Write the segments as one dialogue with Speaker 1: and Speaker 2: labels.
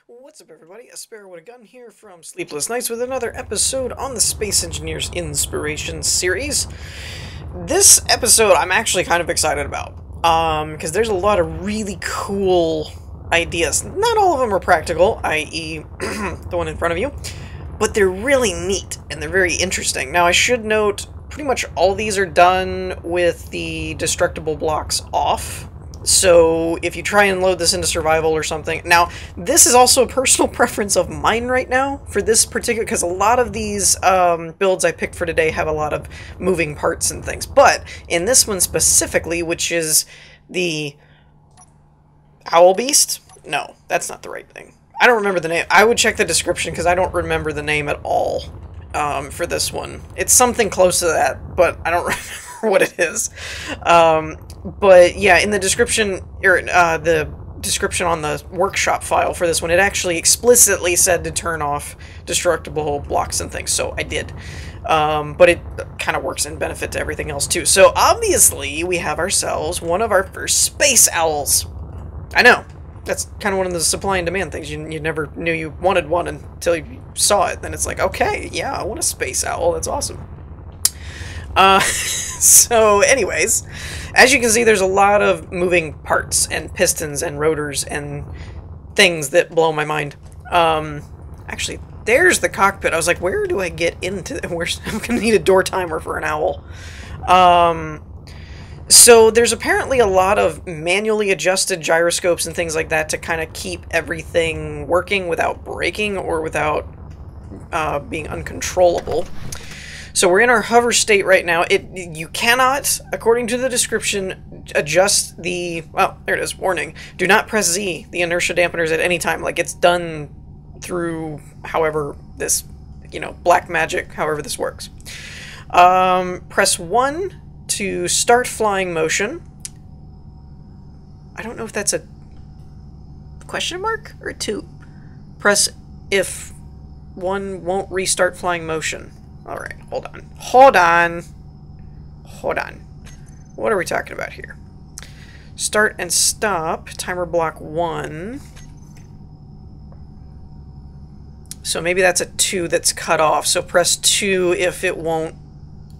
Speaker 1: What's up, everybody? A Sparrow with a Gun here from Sleepless Nights with another episode on the Space Engineers Inspiration series. This episode I'm actually kind of excited about, because there's a lot of really cool ideas. Not all of them are practical, i.e. the one in front of you, but they're really neat and they're very interesting. Now, I should note, pretty much all these are done with the destructible blocks off. So if you try and load this into survival or something... Now, this is also a personal preference of mine right now for this particular... because a lot of these builds I picked for today have a lot of moving parts and things. But in this one specifically, which is the Qwlgeist? No, that's not the right thing. I don't remember the name. I would check the description because I don't remember the name at all for this one. It's something close to that, but I don't remember what it is. But yeah, in the description, or the description on the workshop file for this one, it actually explicitly said to turn off destructible blocks and things, so I did. But it kind of works in benefit to everything else too. So obviously, we have ourselves one of our first space owls. I know, that's kind of one of the supply and demand things. You never knew you wanted one until you saw it. Then it's like, okay, yeah, I want a space owl. That's awesome. So anyways, as you can see, there's a lot of moving parts and pistons and rotors and things that blow my mind. Actually, there's the cockpit. I was like, where do I get into... I'm gonna need a door timer for an owl. So there's apparently a lot of manually adjusted gyroscopes and things like that to kind of keep everything working without breaking or without being uncontrollable. So we're in our hover state right now. You cannot, according to the description, adjust the... Well, there it is. Warning. Do not press Z, the inertia dampeners, at any time. Like, it's done through however this, black magic, however this works. Press 1 to start flying motion. I don't know if that's a question mark or 2. Press if 1 won't restart flying motion. Alright, hold on. Hold on. What are we talking about here? Start and stop. Timer block 1. So maybe that's a 2 that's cut off. So press 2 if it won't,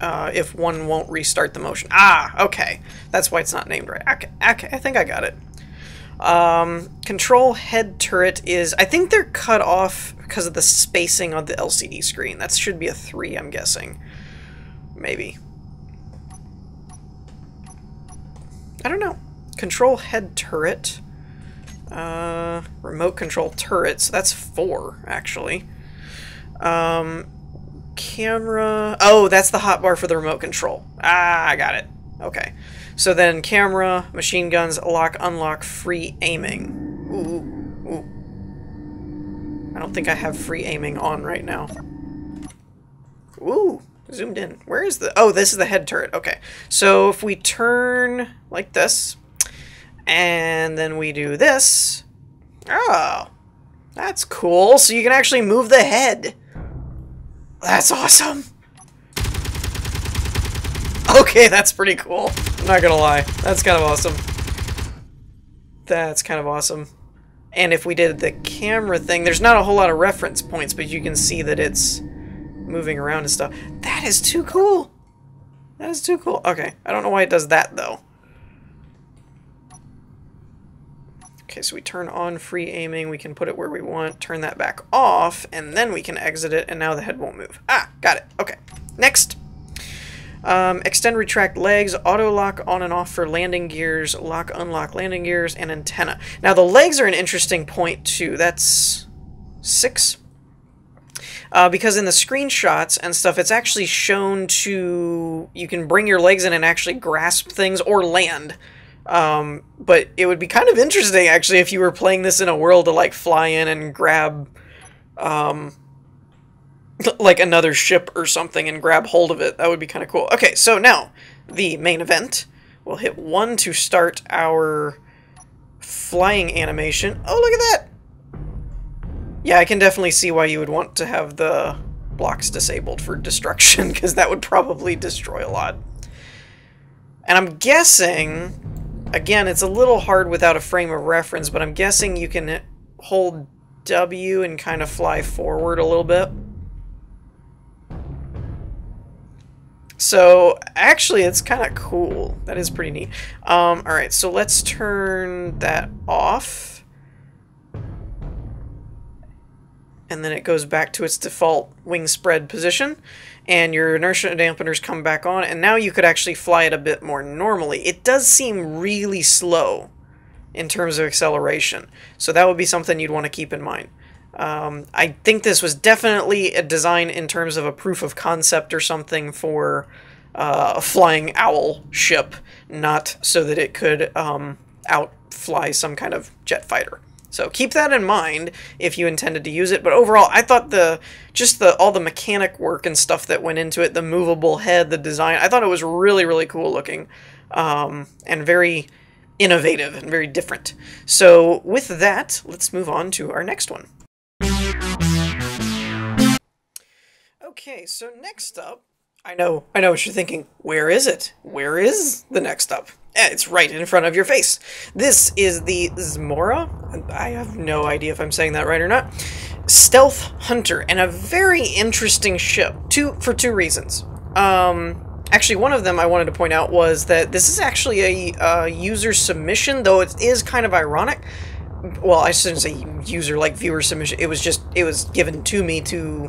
Speaker 1: if 1 won't restart the motion. Ah, okay. That's why it's not named right. Okay, I think I got it. Control head turret is... I think they're cut off because of the spacing on the LCD screen. That should be a 3, I'm guessing. Maybe. I don't know. Control head turret. Remote control turrets. That's 4, actually. Camera... Oh, that's the hotbar for the remote control. Ah, I got it. Okay. So then camera, machine guns, lock, unlock, free aiming. Ooh. I don't think I have free aiming on right now. Ooh, zoomed in. Where is the... Oh, this is the head turret. Okay. So if we turn like this, and then we do this... Oh, that's cool. So you can actually move the head. That's awesome. Okay, that's pretty cool. I'm not gonna lie. That's kind of awesome. That's kind of awesome. And if we did the camera thing, there's not a whole lot of reference points, but you can see that it's moving around and stuff. That is too cool. That is too cool. Okay, I don't know why it does that, though. Okay, so we turn on free aiming. We can put it where we want, turn that back off, and then we can exit it, and now the head won't move. Ah, got it. Okay, next. Extend, retract legs, auto lock on and off for landing gears, lock, unlock landing gears, and antenna. Now the legs are an interesting point too. That's 6. Because in the screenshots and stuff, it's actually shown to... You can bring your legs in and actually grasp things or land. But it would be kind of interesting actually if you were playing this in a world to like fly in and grab... like another ship or something and grab hold of it. That would be kind of cool. Okay, so now, the main event. We'll hit 1 to start our flying animation. Oh, look at that! Yeah, I can definitely see why you would want to have the blocks disabled for destruction, because that would probably destroy a lot. And I'm guessing, again, it's a little hard without a frame of reference, but I'm guessing you can hold W and kind of fly forward a little bit. So, actually, it's kind of cool. That is pretty neat. Alright, so let's turn that off. And then it goes back to its default wing spread position. And your inertia dampeners come back on. And now you could actually fly it a bit more normally. It does seem really slow in terms of acceleration. So that would be something you'd want to keep in mind. I think this was definitely a design in terms of a proof of concept or something for a flying owl ship, not so that it could outfly some kind of jet fighter. So keep that in mind if you intended to use it. But overall, I thought all the mechanic work and stuff that went into it, the movable head, the design, I thought it was really, really cool looking, and very innovative and very different. So with that, let's move on to our next one. Okay, so next up, I know what you're thinking. Where is it? Where is the next up? It's right in front of your face. This is the Zmora. I have no idea if I'm saying that right or not. Stealth Hunter, and a very interesting ship. For two reasons. Actually, one of them I wanted to point out was that this is actually a user submission, though it is kind of ironic. Well, I shouldn't say user, like viewer submission. It was given to me to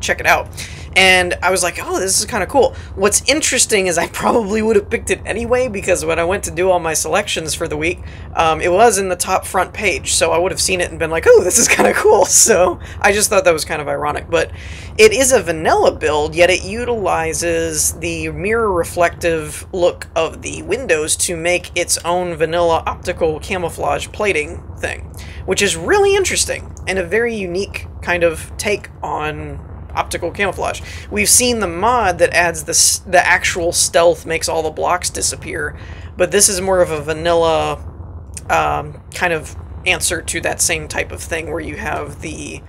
Speaker 1: check it out. And I was like, oh, this is kind of cool. What's interesting is I probably would have picked it anyway, because when I went to do all my selections for the week, it was in the top front page, so I would have seen it and been like, oh, this is kind of cool. So I just thought that was kind of ironic. But it is a vanilla build, yet it utilizes the mirror reflective look of the windows to make its own vanilla optical camouflage plating thing, which is really interesting and a very unique kind of take on optical camouflage. We've seen the mod that adds the actual stealth, makes all the blocks disappear, but this is more of a vanilla kind of answer to that same type of thing, where you have the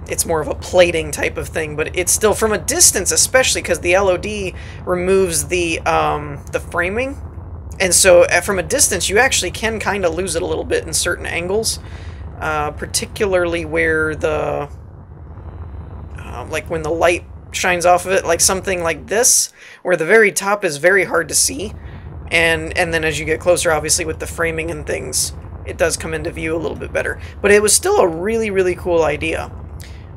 Speaker 1: it's more of a plating type of thing, but it's still from a distance, especially because the LOD removes the framing, and so from a distance you actually can kind of lose it a little bit in certain angles, particularly where the like when the light shines off of it, like something like this, where the very top is very hard to see, and then as you get closer, obviously with the framing and things, it does come into view a little bit better. But it was still a really, really cool idea.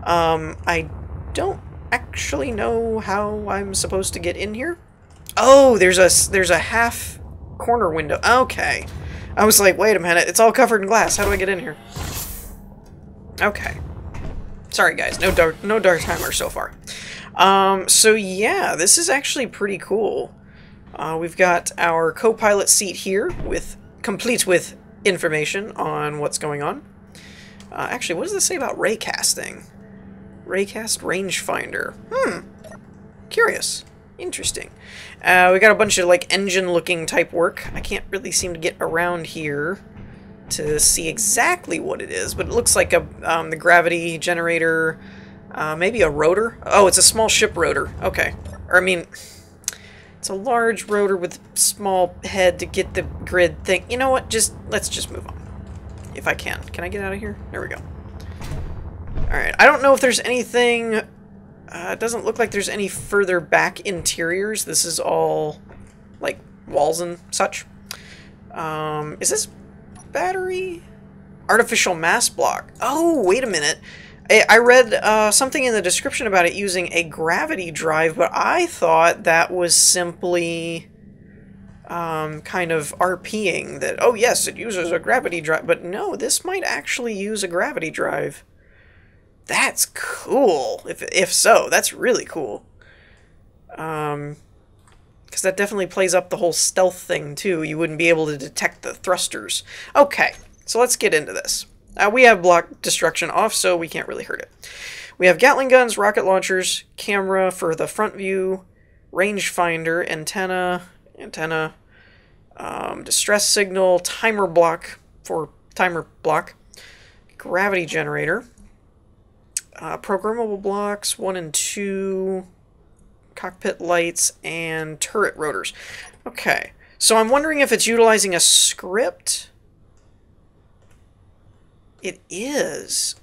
Speaker 1: I don't actually know how I'm supposed to get in here. Oh, there's a half corner window. Okay. I was like, wait a minute, it's all covered in glass. How do I get in here? Okay. Sorry guys, no dark timer so far. So yeah, this is actually pretty cool. We've got our co-pilot seat here, complete with information on what's going on. Actually, what does this say about raycasting? Raycast rangefinder. Curious. Interesting. We got a bunch of like engine-looking type work. I can't really seem to get around here to see exactly what it is, but it looks like the gravity generator, maybe a rotor. Oh, it's a small ship rotor. Okay. Or I mean, it's a large rotor with small head to get the grid thing. You know what? Let's just move on. If I can. Can I get out of here? There we go. Alright. I don't know if there's anything... it doesn't look like there's any further back interiors. This is all, like, walls and such. Is this battery? Artificial mass block. Oh, wait a minute. I read something in the description about it using a gravity drive, but I thought that was simply kind of RPing that, oh yes, it uses a gravity drive, but no, this might actually use a gravity drive. That's cool. If so, that's really cool. Because that definitely plays up the whole stealth thing, too. You wouldn't be able to detect the thrusters. Okay, so let's get into this. We have block destruction off, so we can't really hurt it. We have Gatling guns, rocket launchers, camera for the front view, rangefinder, antenna, distress signal, timer block for timer block, gravity generator, programmable blocks 1 and 2, cockpit lights, and turret rotors. Okay, so I'm wondering if it's utilizing a script. It is.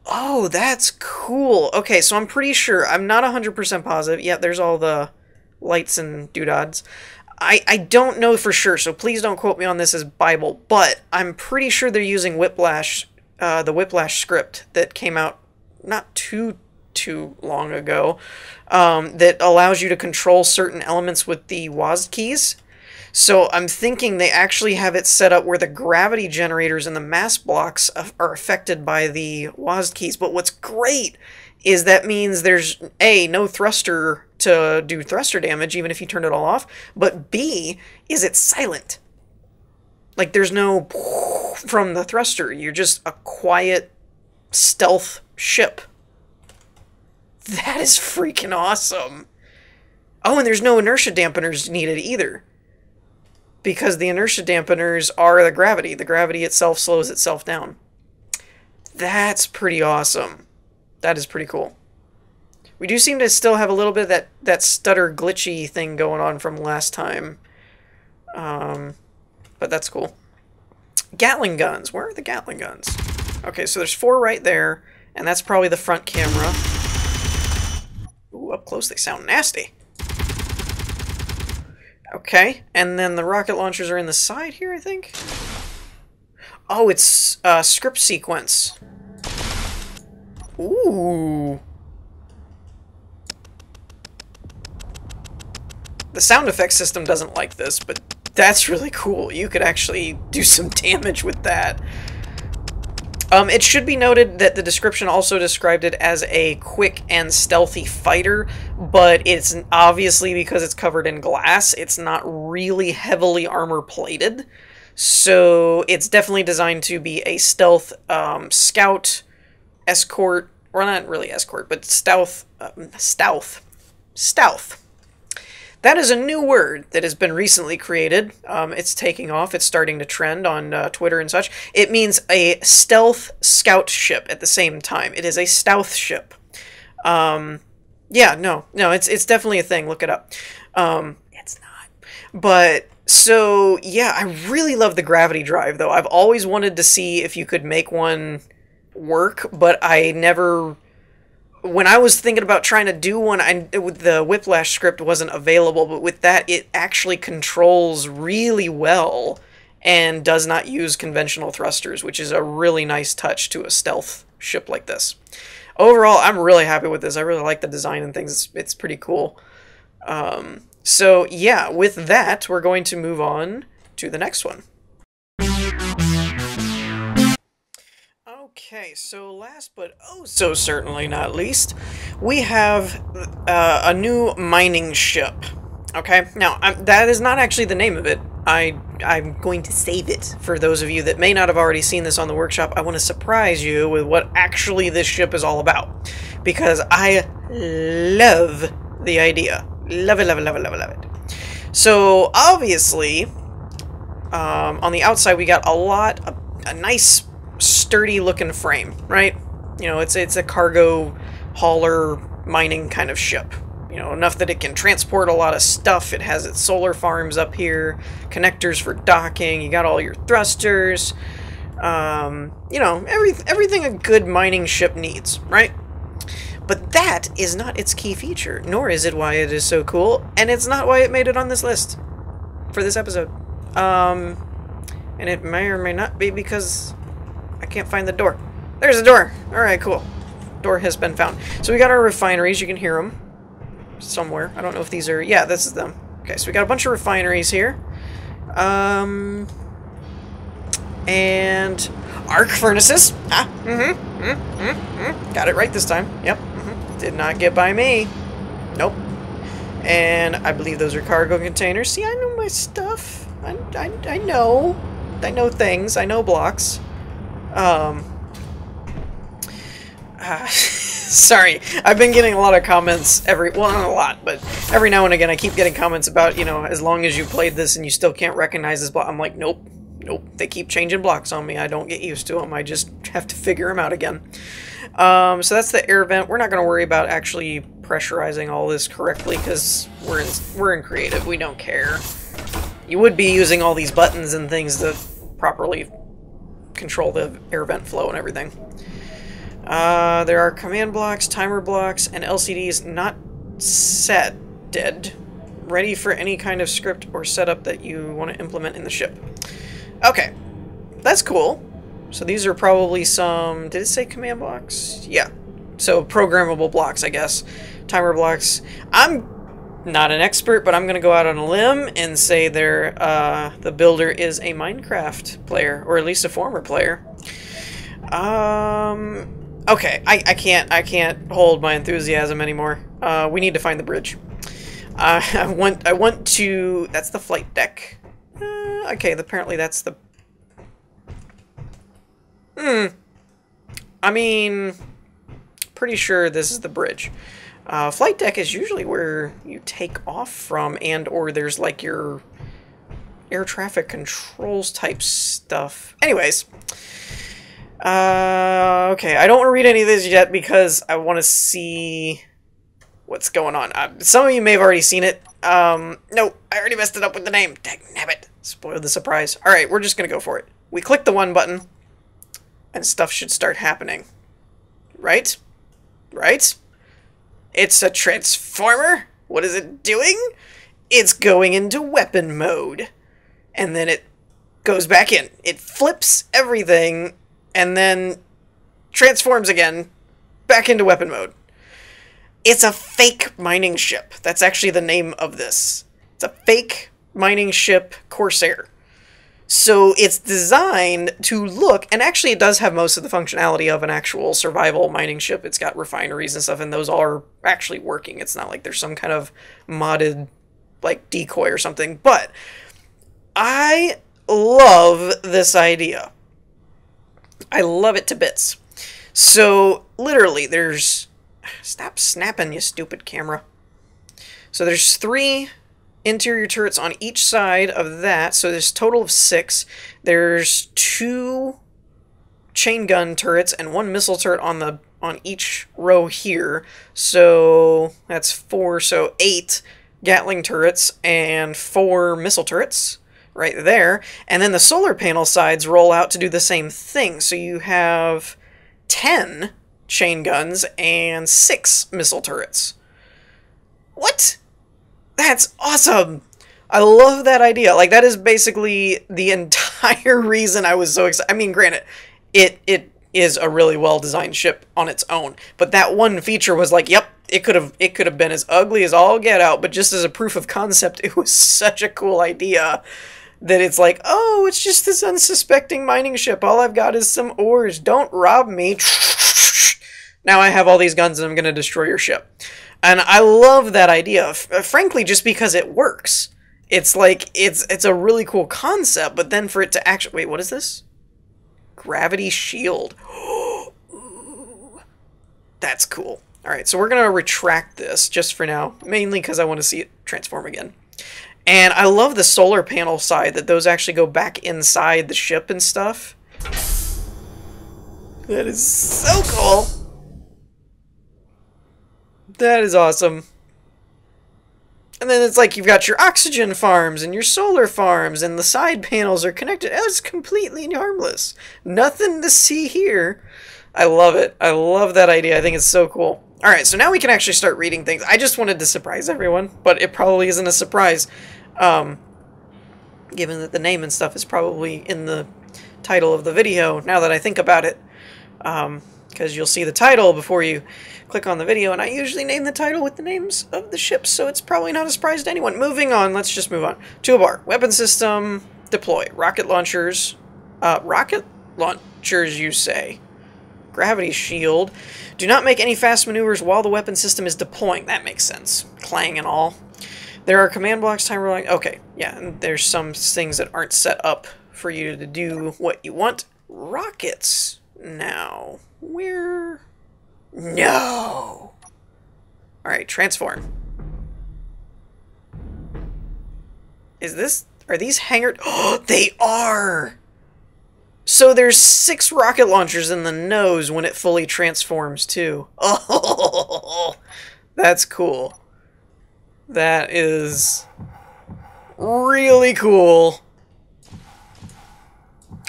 Speaker 1: Oh, that's cool. Okay, so I'm pretty sure. I'm not 100% positive. Yeah, there's all the lights and doodads. I don't know for sure, so please don't quote me on this as Bible, but I'm pretty sure they're using Whiplash, the Whiplash script that came out not too long ago, that allows you to control certain elements with the WASD keys. So I'm thinking they actually have it set up where the gravity generators and the mass blocks are affected by the WASD keys. But what's great is that means there's A, no thruster to do thruster damage, even if you turn it all off, but B, is it's silent. Like, there's no from the thruster. You're just a quiet stealth ship. That is freaking awesome. Oh, and there's no inertia dampeners needed either, because the inertia dampeners are the gravity. The gravity itself slows itself down. That's pretty awesome. That is pretty cool. We do seem to still have a little bit of that stutter glitchy thing going on from last time. But that's cool. Gatling guns. Where are the Gatling guns? Okay, so there's 4 right there, and that's probably the front camera. Ooh, up close they sound nasty. Okay, and then the rocket launchers are in the side here, I think? Oh, it's script sequence. Ooh. The sound effects system doesn't like this, but that's really cool. You could actually do some damage with that. It should be noted that the description also described it as a quick and stealthy fighter, but it's obviously, because it's covered in glass, it's not really heavily armor plated. So it's definitely designed to be a stealth scout, escort, or not really escort, but stealth. That is a new word that has been recently created. It's taking off. It's starting to trend on Twitter and such. It means a stealth scout ship at the same time. It is a stealth ship. Yeah, no, it's definitely a thing. Look it up. It's not. But, so, yeah, I really love the gravity drive, though. I've always wanted to see if you could make one work, but I never... When I was thinking about trying to do one, the Whiplash script wasn't available, but with that, it actually controls really well and does not use conventional thrusters, which is a really nice touch to a stealth ship like this. Overall, I'm really happy with this. I really like the design and things. It's pretty cool. So, yeah, with that, we're going to move on to the next one. Okay, so last but oh so certainly not least, we have a new mining ship. Okay, now that is not actually the name of it. I'm going to save it for those of you that may not have already seen this on the workshop. I want to surprise you with what actually this ship is all about, because I love the idea. Love it, love it, love it, love it, love it. So obviously, on the outside we got a nice sturdy looking frame, right? You know, it's a cargo hauler mining kind of ship. You know, enough that it can transport a lot of stuff. It has its solar farms up here, connectors for docking, you got all your thrusters, you know, everything a good mining ship needs, right? But that is not its key feature, nor is it why it is so cool, and it's not why it made it on this list for this episode. And it may or may not be because I can't find the door. There's the door! Alright, cool. Door has been found. So we got our refineries. You can hear them somewhere. I don't know if these are... Yeah, this is them. Okay, so we got a bunch of refineries here. And arc furnaces. Ah, got it right this time. Yep. Did not get by me. Nope. And I believe those are cargo containers. See, I know my stuff. I know. I know things. I know blocks. Sorry, I've been getting a lot of comments well, not a lot, but every now and again I keep getting comments about, you know, as long as you played this and you still can't recognize this block. I'm like, nope, they keep changing blocks on me. I don't get used to them. I just have to figure them out again. So that's the air vent. We're not going to worry about actually pressurizing all this correctly because we're in creative. We don't care. You would be using all these buttons and things to properly control the air vent flow and everything. There are command blocks, timer blocks, and LCDs not set, dead, ready for any kind of script or setup that you want to implement in the ship. Okay, that's cool. So these are probably some, did it say command blocks? Yeah. So programmable blocks, I guess. Timer blocks. I'm not an expert, but I'm going to go out on a limb and say the builder is a Minecraft player, or at least a former player. Okay, I can't hold my enthusiasm anymore. We need to find the bridge. I want to, that's the flight deck. Okay, apparently that's the, I mean, pretty sure this is the bridge. Flight deck is usually where you take off from, and or there's like your air traffic controls type stuff. Anyways, okay, I don't want to read any of this yet because I want to see what's going on. Some of you may have already seen it. No, I already messed it up with the name. Dagnabbit. Spoiled the surprise. Alright, we're just gonna go for it. We click the 1 button, and stuff should start happening. Right? Right? It's a transformer? What is it doing? It's going into weapon mode. And then it goes back in. It flips everything, and then transforms again, back into weapon mode. It's a fake mining ship. That's actually the name of this. It's a fake mining ship, Corsair. So it's designed to look, and actually it does have most of the functionality of an actual survival mining ship. It's got refineries and stuff, and those are actually working. It's not like there's some kind of modded, like, decoy or something. But I love this idea. I love it to bits. So, literally, there's... Stop snapping, you stupid camera. So there's 3 interior turrets on each side of that, so there's a total of 6. There's 2 chain gun turrets and 1 missile turret on each row here. So that's 4, so 8 Gatling turrets and 4 missile turrets right there. And then the solar panel sides roll out to do the same thing. So you have 10 chain guns and 6 missile turrets. What? That's awesome! I love that idea. Like, that is basically the entire reason I was so excited. I mean, granted, it is a really well-designed ship on its own, but that one feature was like, yep, it could have been as ugly as all get out, but just as a proof of concept, it was such a cool idea that it's like, oh, it's just this unsuspecting mining ship. All I've got is some ores. Don't rob me. Now I have all these guns and I'm going to destroy your ship. And I love that idea, frankly, just because it works. It's like, it's a really cool concept, but then for it to actually... Wait, what is this? Gravity shield. Ooh, that's cool. Alright, so we're going to retract this just for now, mainly because I want to see it transform again. And I love the solar panel side, that those actually go back inside the ship and stuff. That is so cool. That is awesome. And then it's like you've got your oxygen farms and your solar farms, and the side panels are connected. It's completely harmless. Nothing to see here. I love it. I love that idea. I think it's so cool. Alright, so now we can actually start reading things. I just wanted to surprise everyone, but it probably isn't a surprise. Given that the name and stuff is probably in the title of the video, now that I think about it. Because you'll see the title before you click on the video, and I usually name the title with the names of the ships, so it's probably not a surprise to anyone. Moving on, let's just move on. Toolbar, weapon system, deploy, rocket launchers, you say. Gravity shield. Do not make any fast maneuvers while the weapon system is deploying. That makes sense. Clang and all. There are command blocks, timer blocks. Okay, yeah, and there's some things that aren't set up for you to do what you want. Rockets. Now, where? No! Alright, transform. Are these hangar... Oh, they are! So there's 6 rocket launchers in the nose when it fully transforms, too. Oh, that's cool. That is really cool.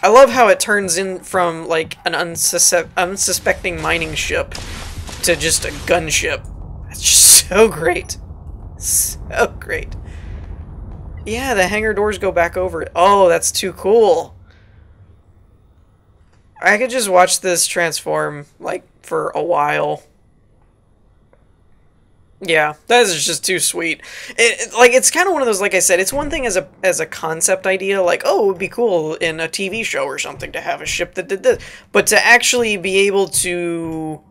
Speaker 1: I love how it turns in from, like, an unsuspecting mining ship to just a gunship. That's just so great. So great. Yeah, the hangar doors go back over it. Oh, that's too cool. I could just watch this transform, like, for a while. Yeah, that is just too sweet. Like, it's kind of one of those, like I said, it's one thing as a concept idea, like, oh, it would be cool in a TV show or something to have a ship that did this. But to actually be able to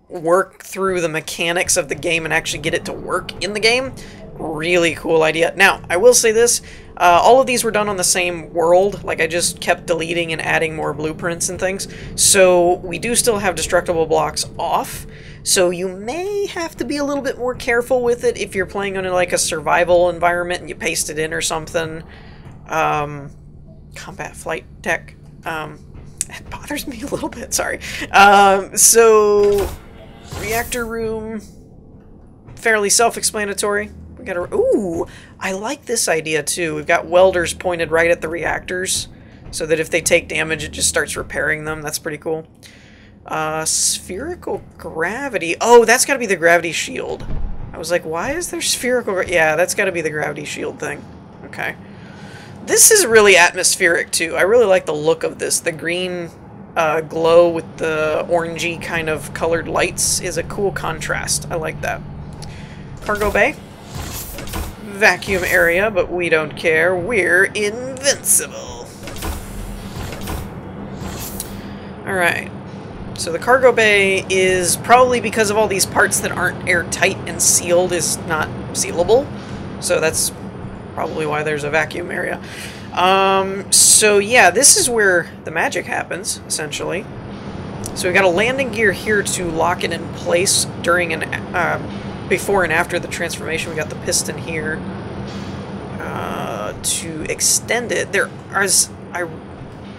Speaker 1: work through the mechanics of the game and actually get it to work in the game, really cool idea. Now, I will say this, all of these were done on the same world. Like, I just kept deleting and adding more blueprints and things. So we do still have destructible blocks off. So you may have to be a little bit more careful with it if you're playing on like a survival environment and you paste it in or something. Combat flight tech. It bothers me a little bit, sorry. So Reactor Room, fairly self-explanatory. We got a... Ooh, I like this idea too. We've got welders pointed right at the reactors so that if they take damage, it just starts repairing them. That's pretty cool. Spherical gravity. Oh, that's got to be the gravity shield. I was like, why is there spherical... Yeah, that's got to be the gravity shield thing. Okay. This is really atmospheric, too. I really like the look of this. The green glow with the orangey kind of colored lights is a cool contrast. I like that. Cargo bay. Vacuum area, but we don't care. We're invincible. Alright. So the cargo bay is probably because of all these parts that aren't airtight and sealed is not sealable. So that's probably why there's a vacuum area. So yeah, this is where the magic happens, essentially. So we've got a landing gear here to lock it in place during an before and after the transformation. We got the piston here to extend it.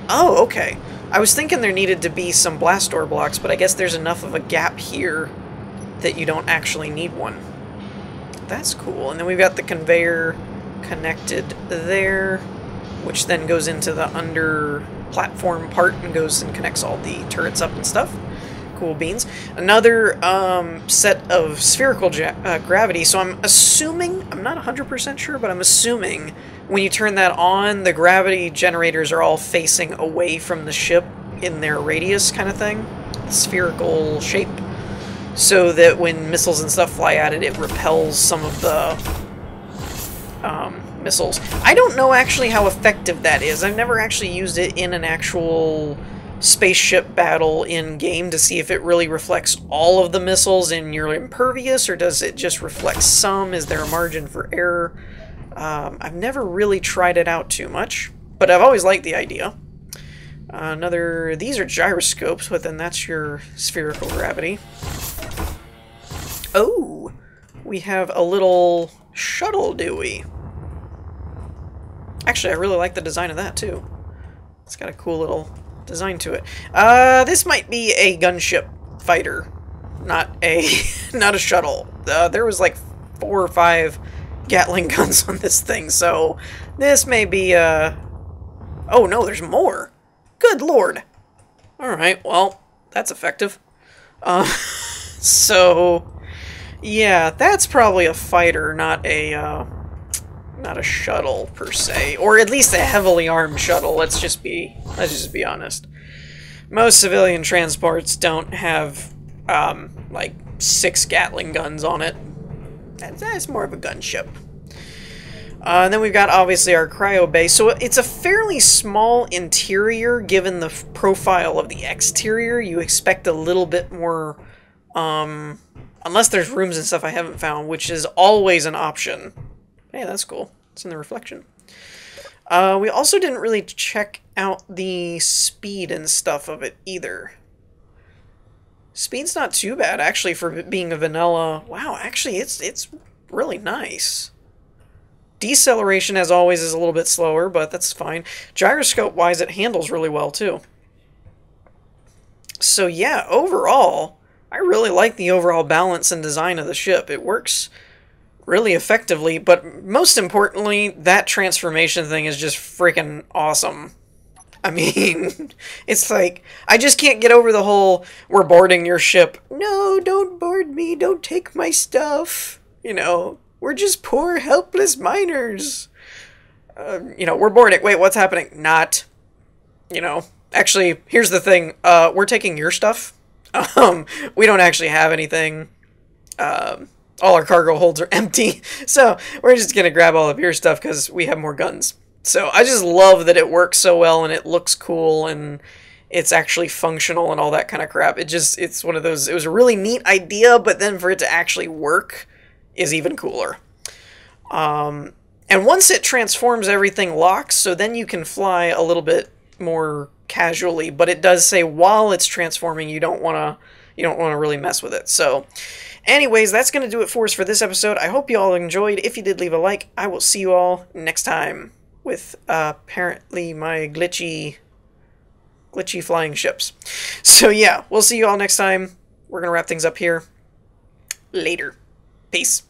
Speaker 1: Oh, okay. I was thinking there needed to be some blast door blocks, but I guess there's enough of a gap here that you don't actually need one. That's cool. And then we've got the conveyor connected there, which then goes into the under platform part and goes and connects all the turrets up and stuff. Cool beans. Another set of spherical gravity. So I'm assuming, I'm not 100% sure, but I'm assuming when you turn that on, the gravity generators are all facing away from the ship in their radius kind of thing. Spherical shape. So that when missiles and stuff fly at it, it repels some of the missiles. I don't know actually how effective that is. I've never actually used it in an actual spaceship battle in-game to see if it really reflects all of the missiles and you're impervious, or does it just reflect some? Is there a margin for error? I've never really tried it out too much, but I've always liked the idea. These are gyroscopes, but then that's your spherical gravity. Oh, we have a little shuttle, do we? Actually, I really like the design of that, too. It's got a cool little design to it. This might be a gunship fighter, not a not a shuttle. There was like 4 or 5 Gatling guns on this thing, so this may be oh no, there's more. Good lord. Alright, well, that's effective. So yeah, that's probably a fighter, not a shuttle per se, or at least a heavily armed shuttle. Let's just be honest. Most civilian transports don't have like 6 Gatling guns on it. That's more of a gunship. And then we've got obviously our cryo bay. So it's a fairly small interior given the profile of the exterior. You expect a little bit more, unless there's rooms and stuff I haven't found, which is always an option. Hey, that's cool. It's in the reflection. We also didn't really check out the speed and stuff of it either. Speed's not too bad, actually, for being a vanilla. Wow, actually, it's really nice. Deceleration, as always, is a little bit slower, but that's fine. Gyroscope-wise, it handles really well, too. So, yeah, overall, I really like the overall balance and design of the ship. It works really effectively, but most importantly, that transformation thing is just freaking awesome. I mean, it's like, I just can't get over the whole, we're boarding your ship. No, don't board me, don't take my stuff. You know, we're just poor, helpless miners. You know, we're boarding. Wait, what's happening? Not, you know, actually, here's the thing. We're taking your stuff. We don't actually have anything. All our cargo holds are empty. So we're just going to grab all of your stuff because we have more guns. So I just love that it works so well and it looks cool and it's actually functional and all that kind of crap. It's one of those, it was a really neat idea, but then for it to actually work is even cooler. And once it transforms, everything locks, so then you can fly a little bit more casually, but it does say while it's transforming, you don't want to really mess with it. So anyways, that's going to do it for us for this episode. I hope you all enjoyed. If you did, leave a like. I will see you all next time with apparently my glitchy flying ships. So yeah, we'll see you all next time. We're going to wrap things up here. Later. Peace.